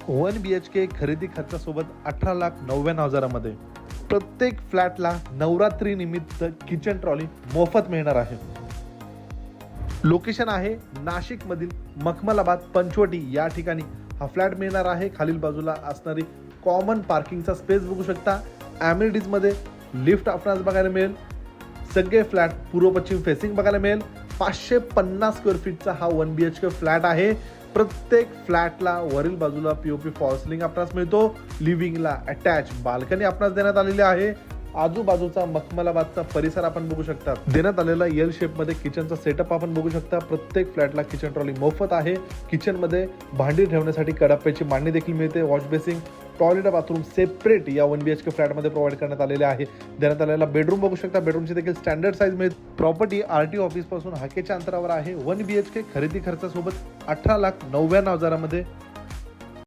1 BHK खरेदी खर्चासोबत 18,99,000मध्ये प्रत्येक फ्लॅटला नवरात्री निमित्त किचन ट्रॉली मोफत मिळणार आहे. लोकेशन आहे नाशिकमधील मखमलाबाद पंचवटी या ठिकाणी हा फ्लॅट मिळणार आहे. खालील बाजूला असणारी कॉमन पार्किंगचा स्पेस बघू शकता. ॲम्युनिटीजमध्ये लिफ्ट आपणास बघायला मिळेल. सगळे फ्लॅट पूर्व पश्चिम फेसिंग बघायला मिळेल. 550 स्क्वेअर फीटचा हा 1 BHK फ्लॅट आहे. प्रत्येक फ्लॅटला वरील बाजूला पीओपी फॉल सिलिंग आपणास मिळतो. लिव्हिंगला अटॅच बाल्कनी आपणास देण्यात आलेली आहे. आजूबाजूचा मखमलाबादचा परिसर आपण बघू शकता. देण्यात आलेला एल शेपमध्ये किचनचा सेटअप आपण बघू शकता. प्रत्येक फ्लॅटला किचन ट्रॉली मोफत आहे. किचनमध्ये भांडी ठेवण्यासाठी कडाप्याची मांडणी देखील मिळते. Wash basin, toilet, bathroom separate या 1 BHK फ्लॅटमध्ये प्रोव्हाइड करण्यात आलेले आहे. देण्यात आलेला बेडरूम बघू शकता. बेडरूमची देखील स्टँडर्ड साईज मिळते. प्रॉपर्टी RTO ऑफिस पासून हाकेच्या अंतरावर आहे. 1 BHK खरेदी खर्चासोबत 18,99,000मध्ये